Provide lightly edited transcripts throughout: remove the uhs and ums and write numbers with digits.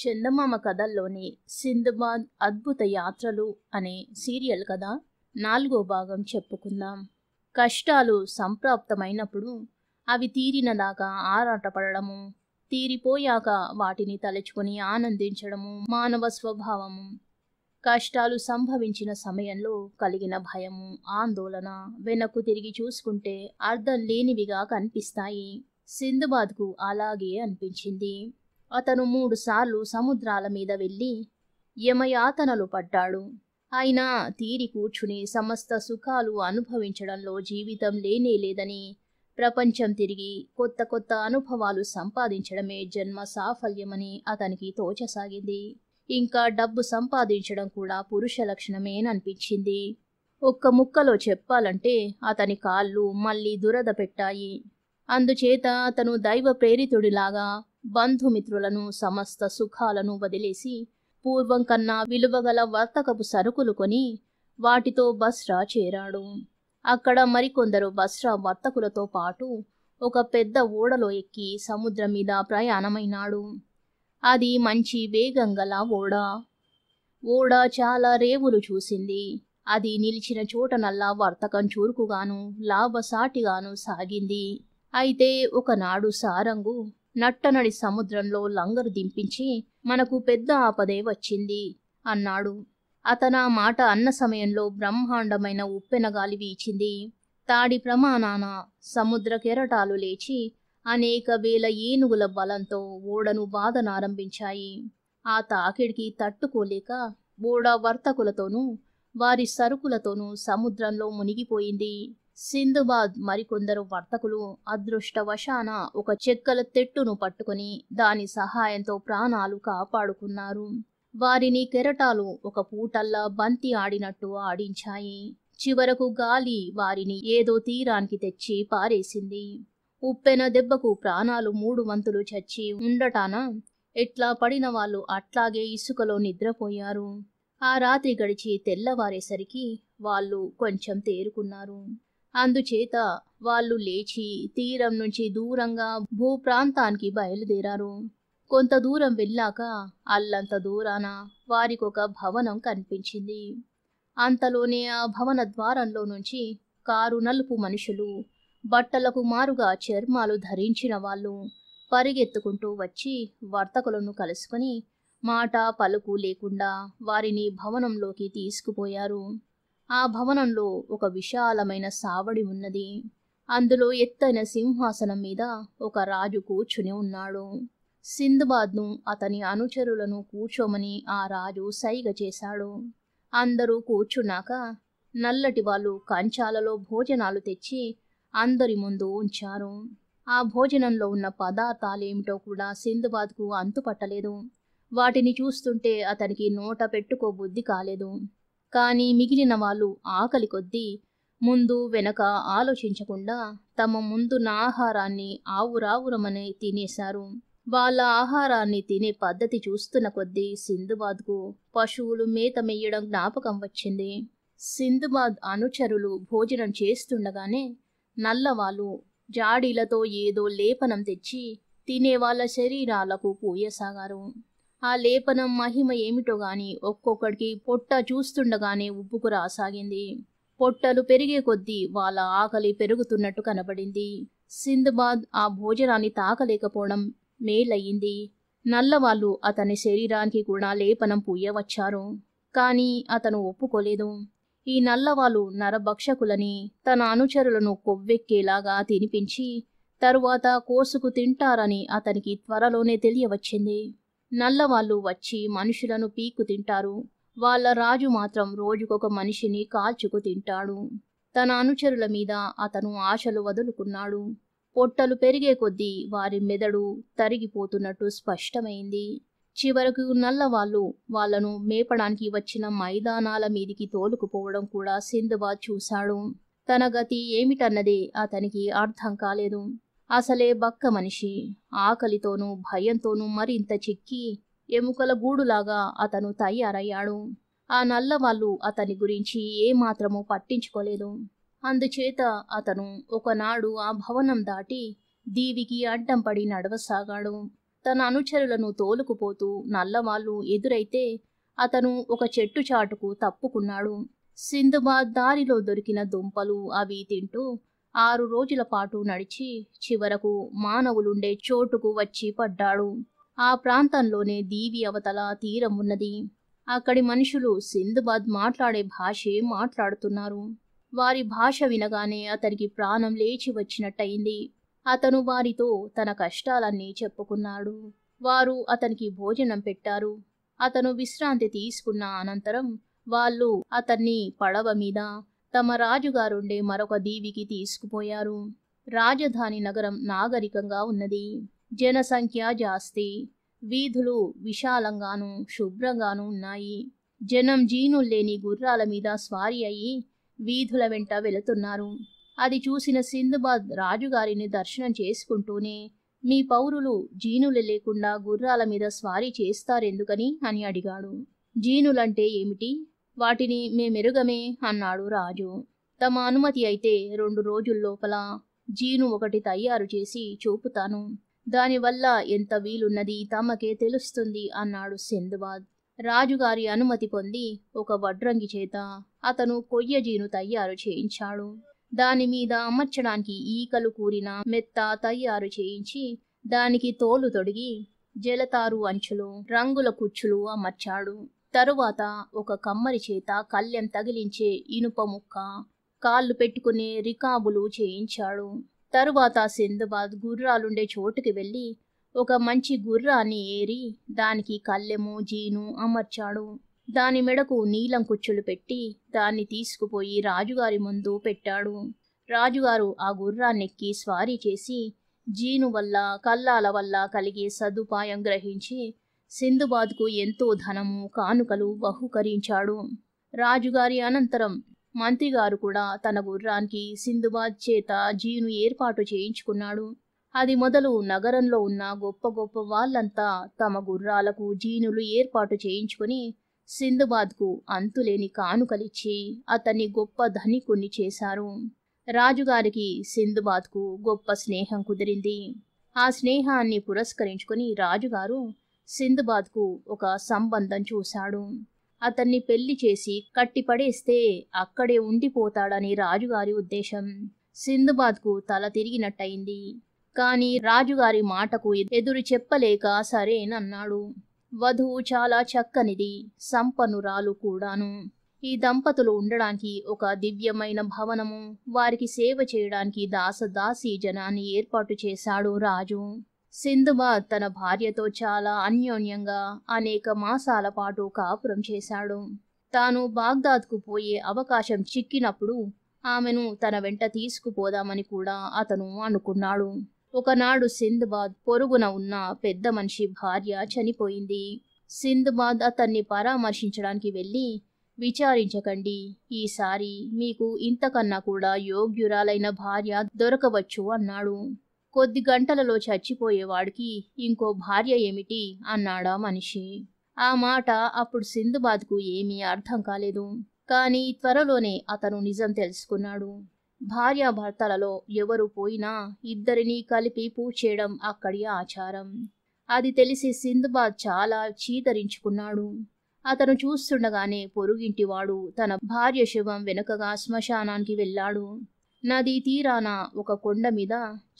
చందమామ కథల్లోని సిందబాద్ అద్భుత యాత్రలు అనే సీరియల్ కథ 4వ భాగం చెప్పుకుందాం. కష్టాలు సంప్రాప్తమైనప్పుడు అవి తీరిన దాకా ఆరాటపడము, తీరిపోయాక వాటిని తలుచుకొని ఆనందించడము మానవ స్వభావము. కష్టాలు సంభవించిన సమయంలో కలిగిన భయము, ఆందోళన వెనక్కు తిరిగి చూసుకుంటే అర్థం లేనివిగా కనిపిస్తాయి. సిందబాద్కు అలాగే అనిపించింది. అతను 3 సార్లు సముద్రాల మీద వెళ్ళి యమయాతనలు పడ్డాడు. అయినా తీరి కూర్చుని సమస్త సుఖాలు అనుభవించడంలో జీవితం లేనే లేదని, ప్రపంచం తిరిగి కొత్త కొత్త అనుభవాలు సంపాదించడమే జన్మ సాఫల్యమని అతనికి తోచసాగింది. ఇంకా డబ్బు సంపాదించడం కూడా పురుష లక్షణమేననిపించింది. ఒక్క ముక్కలో చెప్పాలంటే అతని కాళ్ళు మళ్ళీ దురద పెట్టాయి. అందుచేత అతను దైవ ప్రేరితుడిలాగా బంధుమిత్రులను సమస్త సుఖాలను వదిలేసి పూర్వం కన్నా విలువగల వర్తకపు సరుకులు కొని వాటితో బస్రా చేరాడు. అక్కడ మరికొందరు బస్రా వర్తకులతో పాటు ఒక పెద్ద ఓడలో ఎక్కి సముద్రం మీద ప్రయాణమైనాడు. అది మంచి వేగం గల ఓడ చాలా రేవులు చూసింది. అది నిలిచిన చోటనల్లా వర్తకం చురుకుగాను లాభసాటిగాను సాగింది. అయితే ఒకనాడు సారంగు నట్టనడి సముద్రంలో లంగరు దింపించి మనకు పెద్ద ఆపదే వచ్చింది అన్నాడు. అతనా మాట అన్న సమయంలో బ్రహ్మాండమైన ఉప్పెనగాలి వీచింది. తాడి ప్రమాణాన సముద్ర కెరటాలు లేచి అనేక వేల ఏనుగుల బలంతో ఓడను బాధనారంభించాయి. ఆ తాకిడికి తట్టుకోలేక ఓడ వర్తకులతోనూ వారి సరుకులతోనూ సముద్రంలో మునిగిపోయింది. సిందబాద్ మరికొందరు వర్తకులు అదృష్టవశాన ఒక చెక్కల తెట్టును పట్టుకుని దాని సహాయంతో ప్రాణాలు కాపాడుకున్నారు. వారిని కెరటాలు ఒక పూటల్లా బంతి ఆడినట్టు ఆడించాయి. చివరకు గాలి వారిని ఏదో తీరానికి తెచ్చి పారేసింది. ఉప్పెన దెబ్బకు ప్రాణాలు 3 వంతులు చచ్చి ఉండటాన ఎట్లా పడిన వాళ్ళు అట్లాగే ఇసుకలో నిద్రపోయారు. ఆ రాత్రి గడిచి తెల్లవారేసరికి వాళ్ళు కొంచెం తేరుకున్నారు. అందుచేత వాళ్ళు లేచి తీరం నుంచి దూరంగా భూప్రాంతానికి బయలుదేరారు. కొంత దూరం వెళ్ళాక అల్లంత దూరాన వారికొక భవనం కనిపించింది. అంతలోనే ఆ భవన ద్వారంలో నుంచి కారు నలుపు మనుషులు, బట్టలకు మారుగా చర్మాలు ధరించిన వాళ్ళు పరిగెత్తుకుంటూ వచ్చి వర్తకులను కలుసుకొని మాట పలుకు లేకుండా వారిని భవనంలోకి తీసుకుపోయారు. ఆ భవనంలో ఒక విశాలమైన సావడి ఉన్నది. అందులో ఎత్తైన సింహాసనం మీద ఒక రాజు కూర్చుని ఉన్నాడు. సిందబాద్ను అతని అనుచరులను కూర్చోమని ఆ రాజు సైగ చేశాడు. అందరూ కూర్చున్నాక నల్లటి వాళ్ళు కంచాలలో భోజనాలు తెచ్చి అందరి ముందు ఉంచారు. ఆ భోజనంలో ఉన్న పదార్థాలేమిటో కూడా సిందబాద్కు అంతుపట్టలేదు. వాటిని చూస్తుంటే అతనికి నోట పెట్టుకోబుద్ధి కాలేదు. కానీ మిగిలిన వాళ్ళు ఆకలి కొద్దీ ముందు వెనక ఆలోచించకుండా తమ ముందున్న ఆహారాన్ని ఆవురావురమని తినేశారు. వాళ్ళ ఆహారాన్ని తినే పద్ధతి చూస్తున్న కొద్దీ సిందబాద్కు పశువులు మేత మెయ్యడం జ్ఞాపకం వచ్చింది. సిందబాద్ అనుచరులు భోజనం చేస్తుండగానే నల్లవాళ్ళు జాడీలతో ఏదో లేపనం తెచ్చి తినే వాళ్ళ శరీరాలకు పూయసాగారు. ఆ లేపనం మహిమ ఏమిటో గాని ఒక్కొక్కడికి పొట్ట చూస్తుండగానే ఉబ్బుకు రాసాగింది. పొట్టలు పెరిగే కొద్దీ వాళ్ళ ఆకలి పెరుగుతున్నట్టు కనబడింది. సిందబాద్ ఆ భోజనాన్ని తాకలేకపోవడం మేలయ్యింది. నల్లవాళ్ళు అతని శరీరానికి కూడా లేపనం పూయవచ్చారు. కానీ అతను ఒప్పుకోలేదు. ఈ నల్లవాళ్ళు నరభక్షకులని తన అనుచరులను కొవ్వెక్కేలాగా తినిపించి తరువాత కోసుకు తింటారని అతనికి త్వరలోనే తెలియవచ్చింది. నల్లవాళ్ళు వచ్చి మనుషులను పీక్కు తింటారు. వాళ్ళ రాజు మాత్రం రోజుకొక మనిషిని కాల్చుకు తింటాడు. తన అనుచరుల మీద అతను ఆశలు వదులుకున్నాడు. పొట్టలు పెరిగే కొద్దీ వారి మెదడు తరిగిపోతున్నట్టు స్పష్టమైంది. చివరకు నల్లవాళ్ళు వాళ్లను మేపడానికి వచ్చిన మైదానాల మీదికి తోలుకుపోవడం కూడా సిందబాద్ చూశాడు. తన గతి ఏమిటన్నదే అతనికి అర్థం కాలేదు. అసలే బక్క మనిషి ఆకలితోనూ భయంతోనూ మరింత చిక్కి ఎముకల గూడులాగా అతను తయారయ్యాడు. ఆ నల్లవాళ్ళు అతని గురించి ఏమాత్రమూ పట్టించుకోలేదు. అందుచేత అతను ఒకనాడు ఆ భవనం దాటి దీవికి అడ్డం పడి నడవసాగాడు. తన అనుచరులను తోలుకుపోతూ నల్లవాళ్లు ఎదురైతే అతను ఒక చెట్టు చాటుకు తప్పుకున్నాడు. సింధుబాద్ దారిలో దొరికిన దుంపలు అవి తింటూ 6 రోజుల పాటు నడిచి చివరకు మానవులుండే చోటుకు వచ్చి పడ్డాడు. ఆ ప్రాంతంలోనే దీవి అవతల తీరం ఉన్నది. అక్కడి మనుషులు సింధుబాద్ మాట్లాడే భాషే మాట్లాడుతున్నారు. వారి భాష వినగానే అతనికి ప్రాణం లేచి వచ్చినట్టయింది. అతను వారితో తన కష్టాలన్నీ చెప్పుకున్నాడు. వారు అతనికి భోజనం పెట్టారు. అతను విశ్రాంతి తీసుకున్న అనంతరం వాళ్ళు అతన్ని పడవ మీద తమ రాజుగారుండే మరొక దీవికి తీసుకుపోయారు. రాజధాని నగరం నాగరికంగా ఉన్నది. జనసంఖ్య జాస్తి. వీధులు విశాలంగానూ శుభ్రంగానూ ఉన్నాయి. జనం జీనుల్లేని గుర్రాల మీద స్వారీ అయి వీధుల వెంట వెళుతున్నారు. అది చూసిన సింధుబాద్ రాజుగారిని దర్శనం చేసుకుంటూనే, మీ పౌరులు జీనులు లేకుండా గుర్రాల మీద స్వారీ చేస్తారెందుకని అని అడిగాడు. జీనులంటే ఏమిటి? వాటిని మేమెరుగమే అన్నాడు రాజు. తమ అనుమతి అయితే 2 రోజుల్లోపల జీను ఒకటి తయారు చేసి చూపుతాను. దానివల్ల ఎంత వీలున్నది తమకే తెలుస్తుంది అన్నాడు సింధుబాద్. రాజుగారి అనుమతి పొంది ఒక వడ్రంగి చేత అతను కొయ్యజీను తయారు చేయించాడు. దానిమీద అమర్చడానికి ఈకలు కూరిన మెత్త తయారు చేయించి దానికి తోలు తొడిగి జలతారు అంచులు రంగుల కుచ్చులు అమర్చాడు. తరువాత ఒక కమ్మరి చేత కళ్ళెం తగిలించే ఇనుప ముక్క, కాళ్ళు పెట్టుకునే రికాబులు చేయించాడు. తరువాత సింధుబాద్ గుర్రాలుండే చోటుకి వెళ్ళి ఒక మంచి గుర్రాన్ని ఏరి దానికి కళ్ళెము జీను అమర్చాడు. దాని మెడకు నీలం కుచ్చులు పెట్టి దాన్ని తీసుకుపోయి రాజుగారి ముందు పెట్టాడు. రాజుగారు ఆ గుర్రాన్నెక్కి స్వారీ చేసి జీను వల్ల కల్లాల వల్ల కలిగే సదుపాయం గ్రహించి సింధుబాద్కు ఎంతో ధనము కానుకలు బహుకరించాడు. రాజుగారి అనంతరం మంత్రిగారు కూడా తన గుర్రానికి సింధుబాద్ చేత జీను ఏర్పాటు చేయించుకున్నాడు. అది మొదలు నగరంలో ఉన్న గొప్ప గొప్ప వాళ్ళంతా తమ గుర్రాలకు జీనులు ఏర్పాటు చేయించుకుని సింధుబాద్కు అంతులేని కానుకలిచ్చి అతన్ని గొప్ప ధనికుణ్ణి చేశారు. రాజుగారికి సింధుబాద్కు గొప్ప స్నేహం కుదిరింది. ఆ స్నేహాన్ని పురస్కరించుకుని రాజుగారు సింధుబాద్కు ఒక సంబంధం చూశాడు. అతన్ని పెళ్లి చేసి కట్టిపడేస్తే అక్కడే ఉండిపోతాడని రాజుగారి ఉద్దేశం. సింధుబాద్కు తల తిరిగినట్టయింది. కాని రాజుగారి మాటకు ఎదురు చెప్పలేక సరేనన్నాడు. వధువు చాలా చక్కనిది, సంపన్నురాలు కూడాను. ఈ దంపతులు ఉండడానికి ఒక దివ్యమైన భవనము, వారికి సేవ చేయడానికి దాసదాసీ జనాన్ని ఏర్పాటు చేశాడు రాజు. సింధుబాద్ తన భార్యతో చాలా అన్యోన్యంగా అనేక మాసాల పాటు కాపురం చేశాడు. తాను బాగ్దాద్కు పోయే అవకాశం చిక్కినప్పుడు ఆమెను తన వెంట తీసుకుపోదామని కూడా అతను అనుకున్నాడు. ఒకనాడు సింధుబాద్ పొరుగున ఉన్న పెద్ద మనిషి భార్య చనిపోయింది. సింధుబాద్ అతన్ని పరామర్శించడానికి వెళ్ళి, విచారించకండి, ఈసారి మీకు ఇంతకన్నా కూడా యోగ్యురాలైన భార్య దొరకవచ్చు అన్నాడు. కొద్ది గంటలలో చచ్చిపోయేవాడికి ఇంకో భార్య ఏమిటి అన్నాడా మనిషి. ఆ మాట అప్పుడు సింధుబాద్కు ఏమీ అర్థం కాలేదు. కానీ త్వరలోనే అతను నిజం తెలుసుకున్నాడు. భార్యాభర్తలలో ఎవరు పోయినా ఇద్దరినీ కలిపి పూజ చేయడం అక్కడి ఆచారం. అది తెలిసి సింధుబాద్ చాలా చీదరించుకున్నాడు. అతను చూస్తుండగానే పొరుగింటివాడు తన భార్య శవం వెనుకగా శ్మశానానికి వెళ్ళాడు. నదీ తీరాన ఒక కొండ మీద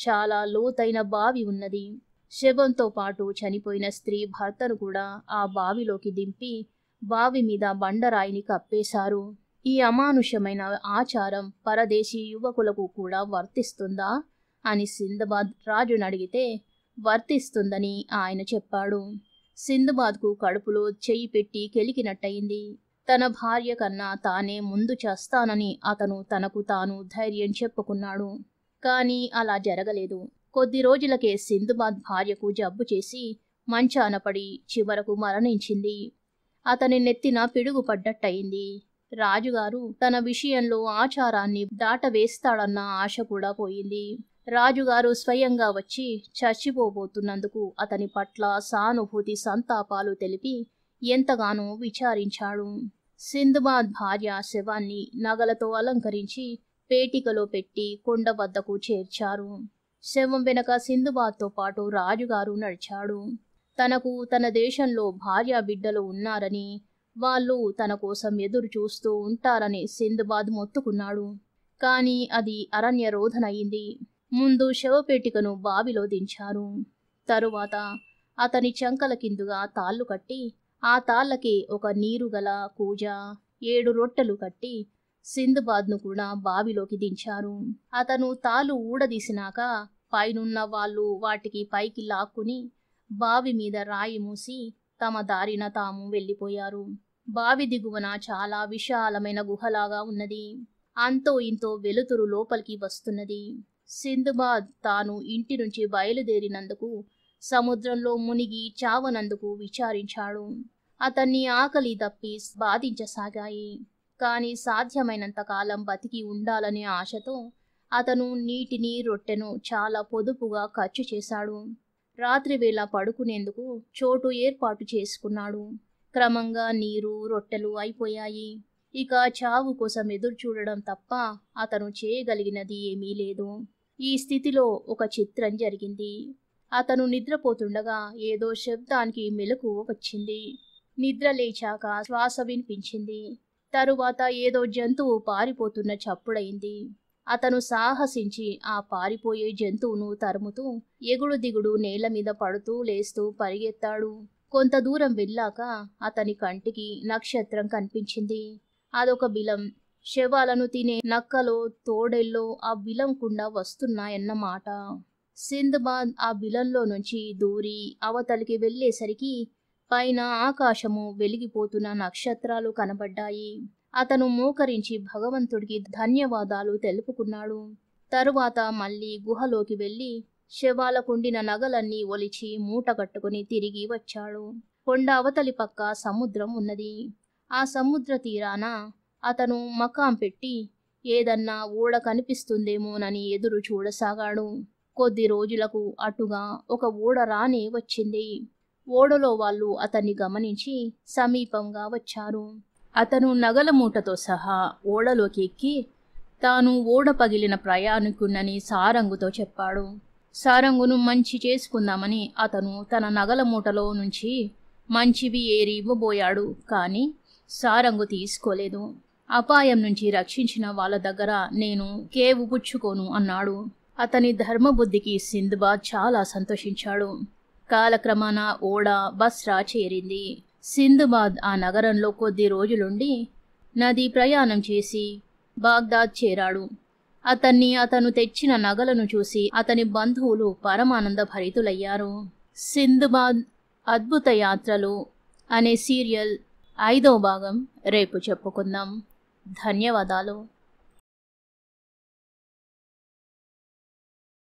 చాలా లోతైన బావి ఉన్నది. శవంతో పాటు చనిపోయిన స్త్రీ భర్తను కూడా ఆ బావిలోకి దింపి బావి మీద బండరాయిని కప్పేశారు. ఈ అమానుషమైన ఆచారం పరదేశీ యువకులకు కూడా వర్తిస్తుందా అని సింధుబాద్ రాజును అడిగితే వర్తిస్తుందని ఆయన చెప్పాడు. సింధుబాద్కు కడుపులో చెయ్యి పెట్టి కెలికినట్టయింది. తన భార్య కన్నా తానే ముందు చేస్తానని అతను తనకు తాను ధైర్యం చెప్పుకున్నాడు. కానీ అలా జరగలేదు. కొద్ది రోజులకే సింధుబాద్ భార్యకు జబ్బు చేసి మంచాన పడి చివరకు మరణించింది. అతని నెత్తిన పిడుగు పడ్డట్టయింది. రాజుగారు తన విషయంలో ఆచారాన్ని దాటవేస్తాడన్న ఆశ కూడా పోయింది. రాజుగారు స్వయంగా వచ్చి చచ్చిపోబోతున్నందుకు అతని పట్ల సానుభూతి సంతాపాలు తెలిపి ఎంతగానో విచారించాడు. సింధుబాద్ భార్య శవాన్ని నగలతో అలంకరించి పేటికలో పెట్టి కొండ వద్దకు చేర్చారు. శవం వెనక సింధుబాద్తో పాటు రాజుగారు నడిచాడు. తనకు తన దేశంలో భార్య బిడ్డలు ఉన్నారని, వాళ్ళు తన కోసం ఎదురు చూస్తూ ఉంటారని సింధుబాద్ మొత్తుకున్నాడు. కాని అది అరణ్య రోధనయింది. ముందు శవపేటికను బావిలో దించారు. తరువాత అతని చంకల కిందుగా తాళ్ళు కట్టి, ఆ తాళ్ళకి ఒక నీరుగల కూజ, 7 రొట్టెలు కట్టి సింధుబాద్ను కూడా బావిలోకి దించారు. అతను తాళ్ళు ఊడదీసినాక పైనున్న వాళ్ళు వాటికి పైకి లాక్కుని బావి మీద రాయి మూసి తమ దారిన తాము వెళ్ళిపోయారు. బావి దిగువన చాలా విశాలమైన గుహలాగా ఉన్నది. అంతో ఇంతో వెలుతురు లోపలికి వస్తున్నది. సింధుబాద్ తాను ఇంటి నుంచి బయలుదేరినందుకు, సముద్రంలో మునిగి చావనందుకు విచారించాడు. అతన్ని ఆకలి దప్పి బాధించసాగాయి. కాని సాధ్యమైనంత కాలం బతికి ఉండాలనే ఆశతో అతను నీటిని, రొట్టెను చాలా పొదుపుగా ఖర్చు చేశాడు. రాత్రివేళ పడుకునేందుకు చోటు ఏర్పాటు చేసుకున్నాడు. క్రమంగా నీరు, రొట్టెలు అయిపోయాయి. ఇక చావు కోసం ఎదురు చూడడం తప్ప అతను చేయగలిగినది ఏమీ లేదు. ఈ స్థితిలో ఒక చిత్రం జరిగింది. అతను నిద్రపోతుండగా ఏదో శబ్దానికి మెలకువ వచ్చింది. నిద్ర లేచాక శ్వాస వినిపించింది. తరువాత ఏదో జంతువు పారిపోతున్న చప్పుడైంది. అతను సాహసించి ఆ పారిపోయే జంతువును తరుముతూ ఎగుడు దిగుడు నేల మీద పడుతూ లేస్తూ పరిగెత్తాడు. కొంత దూరం వెళ్ళాక అతని కంటికి నక్షత్రం కనిపించింది. అదొక బిలం. శవాలను తినే నక్కలో, తోడేల్లో ఆ బిలం కుండా వస్తున్నాయన్నమాట. సింధుబాద్ ఆ బిలంలో నుంచి దూరి అవతలికి వెళ్ళేసరికి పైన ఆకాశము వెలిగిపోతున్న నక్షత్రాలు కనబడ్డాయి. అతను మోకరించి భగవంతుడికి ధన్యవాదాలు తెలుపుకున్నాడు. తరువాత మళ్ళీ గుహలోకి వెళ్ళి శవాలకుండిన నగలన్నీ ఒలిచి మూటగట్టుకుని తిరిగి వచ్చాడు. కొండ అవతలి పక్క సముద్రం ఉన్నది. ఆ సముద్ర తీరాన అతను మకాం పెట్టి ఏదన్నా ఓడ కనిపిస్తుందేమోనని ఎదురు చూడసాగాడు. కొద్ది రోజులకు అటుగా ఒక ఓడ రానే వచ్చింది. ఓడలో వాళ్ళు అతన్ని గమనించి సమీపంగా వచ్చారు. అతను నగల మూటతో సహా ఓడలోకి ఎక్కి తాను ఓడ పగిలిన ప్రయాణికున్నని సారంగుతో చెప్పాడు. సారంగును మంచి చేసుకుందామని అతను తన నగల మూటలో నుంచి మంచివి ఏరి ఇవ్వబోయాడు. కానీ సారంగు తీసుకోలేదు. అపాయం నుంచి రక్షించిన వాళ్ళ దగ్గర నేను కేవు పుచ్చుకోను అన్నాడు. అతని ధర్మబుద్ధికి సింధుబాద్ చాలా సంతోషించాడు. కాలక్రమాన ఓడ బస్రా చేరింది. సింధుబాద్ ఆ నగరంలో కొద్ది రోజులుండి నదీ ప్రయాణం చేసి బాగ్దాద్ చేరాడు. అతను తెచ్చిన నగలను చూసి అతని బంధువులు పరమానంద భరితులయ్యారు. సింధుబాద్ అద్భుత యాత్రలు అనే సీరియల్ 5వ భాగం రేపు చెప్పుకుందాం. ధన్యవాదాలు.